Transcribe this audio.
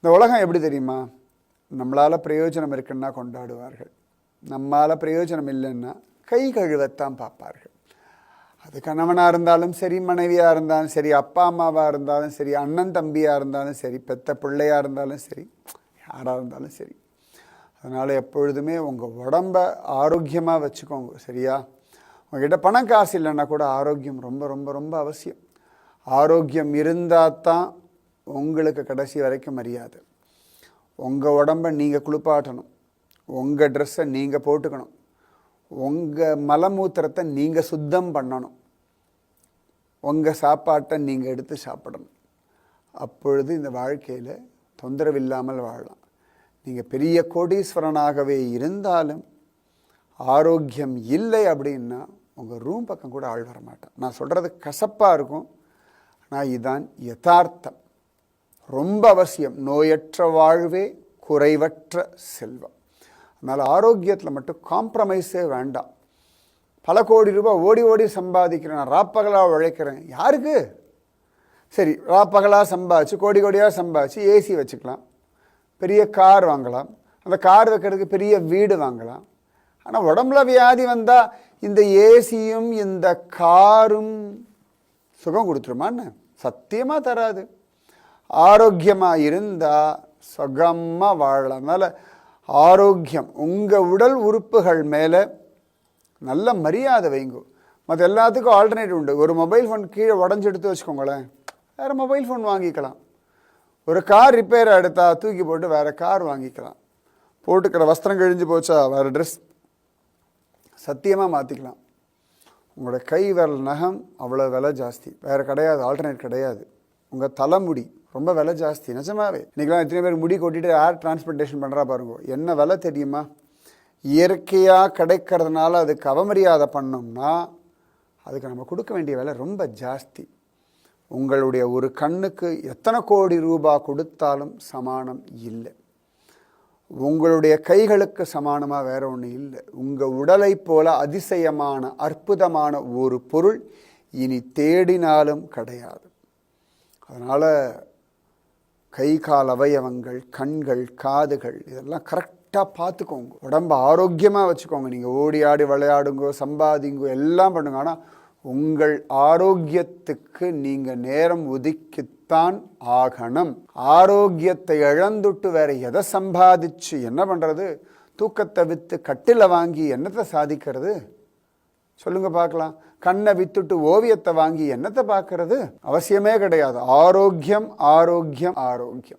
இந்த உலகம் எப்படி தெரியுமா? நம்மளால் பிரயோஜனம் இருக்குன்னா கொண்டாடுவார்கள், நம்மளால் பிரயோஜனம் இல்லைன்னா கை கழுவத்தான் பார்ப்பார்கள். அது கணவனாக இருந்தாலும் சரி, மனைவியாக இருந்தாலும் சரி, அப்பா அம்மாவாக இருந்தாலும் சரி, அண்ணன் தம்பியாக இருந்தாலும் சரி, பெத்த பிள்ளையாக இருந்தாலும் சரி, யாராக இருந்தாலும் சரி. அதனால் எப்பொழுதுமே உங்கள் உடம்பை ஆரோக்கியமாக வச்சுக்கோங்க. சரியா? உங்கள்கிட்ட பணம் காசு இல்லைன்னா கூட ஆரோக்கியம் ரொம்ப ரொம்ப ரொம்ப அவசியம். ஆரோக்கியம் இருந்தால் தான் உங்களுக்கு கடைசி வரைக்கும் மரியாதை. உங்கள் உடம்பை நீங்கள் குளிப்பாட்டணும், உங்கள் ட்ரெஸ்ஸை நீங்கள் போட்டுக்கணும், உங்கள் மலமூத்திரத்தை நீங்கள் சுத்தம் பண்ணணும், உங்கள் சாப்பாட்டை நீங்கள் எடுத்து சாப்பிடணும். அப்பொழுது இந்த வாழ்க்கையில் தொந்தரவு இல்லாமல் வாழலாம். நீங்கள் பெரிய கோடீஸ்வரனாகவே இருந்தாலும் ஆரோக்கியம் இல்லை அப்படின்னா உங்கள் ரூம் பக்கம் கூட ஆள் வர மாட்டான். நான் சொல்கிறது கசப்பாக இருக்கும், ஆனால் இதுதான் யதார்த்தம். ரொம்ப அவசியம். நோயற்ற வாழ்வே குறைவற்ற செல்வம். அதனால் ஆரோக்கியத்தில் மட்டும் காம்ப்ரமைஸே வேண்டாம். பல கோடி ரூபாய் ஓடி ஓடி சம்பாதிக்கிறேன், நான் ராப்பகலாக உழைக்கிறேன். யாருக்கு? சரி, ராப்பகலாக சம்பாதிச்சு கோடி கோடியாக சம்பாதிச்சு ஏசி வச்சுக்கலாம், பெரிய கார் வாங்கலாம், அந்த கார் வைக்கிறதுக்கு பெரிய வீடு வாங்கலாம். ஆனால் உடம்புல வியாதி வந்தால் இந்த ஏசியும் இந்த காரும் சுகம் கொடுத்துருமான்னு? சத்தியமாக தராது. ஆரோக்கியமாக இருந்தால் சுகமாக வாழலாம். அதனால் ஆரோக்கியம், உங்கள் உடல் உறுப்புகள் மேலே நல்ல மரியாதை வைங்க. மற்ற எல்லாத்துக்கும் ஆல்டர்னேட்டிவ் உண்டு. ஒரு மொபைல் ஃபோன் கீழே உடஞ்சி எடுத்து வச்சுக்கோங்களேன், வேறு மொபைல் ஃபோன் வாங்கிக்கலாம். ஒரு கார் ரிப்பேர் எடுத்தால் தூக்கி போட்டு வேறு கார் வாங்கிக்கலாம். போட்டுக்கிற வஸ்திரம் கிழிஞ்சு போச்சா வேறு ட்ரெஸ் சத்தியமாக மாற்றிக்கலாம். உங்களோட கை விரல் நகம் அவ்வளோ விலை ஜாஸ்தி, வேறு கிடையாது, ஆல்டர்னேட் கிடையாது. உங்கள் தலைமுடி ரொம்ப விலை ஜாஸ்தி, நிஜமாவே. இன்றைக்கெலாம் எத்தனை பேர் முடி கொட்டிட்டு ஏர் டிரான்ஸ்போர்ட்டேஷன் பண்ணுறா பாருங்க. என்ன விலை தெரியுமா? இயற்கையாக கிடைக்கிறதுனால அதுக்கு அவமரியாதை பண்ணோம்னா அதுக்கு நம்ம கொடுக்க வேண்டிய விலை ரொம்ப ஜாஸ்தி. உங்களுடைய ஒரு கண்ணுக்கு எத்தனை கோடி ரூபாய் கொடுத்தாலும் சமானம் இல்லை. உங்களுடைய கைகளுக்கு சமானமாக வேற ஒன்று இல்லை. உங்கள் உடலை போல அதிசயமான அற்புதமான ஒரு பொருள் இனி தேடினாலும் கிடையாது. அதனால் கை கால் அவயவங்கள், கண்கள், காதுகள் இதெல்லாம் கரெக்டாக பார்த்துக்கோங்க. உடம்பை ஆரோக்கியமாக வச்சுக்கோங்க. நீங்கள் ஓடி ஆடி விளையாடுங்கோ, சம்பாதிங்கோ, எல்லாம் பண்ணுங்க. ஆனால் உங்கள் ஆரோக்கியத்துக்கு நீங்கள் நேரம் ஒதுக்கித்தான் ஆகணும். ஆரோக்கியத்தை இழந்துட்டு வேற எதை சம்பாதிச்சு என்ன பண்ணுறது? தூக்கத்தை விற்று கட்டில வாங்கி என்னத்தை சாதிக்கிறது? சொல்லுங்க பார்க்கலாம். கண்ணை வித்துட்டு ஓவியத்தை வாங்கி என்னத்தை பார்க்கறது? அவசியமே கிடையாது. ஆரோக்கியம், ஆரோக்கியம், ஆரோக்கியம்.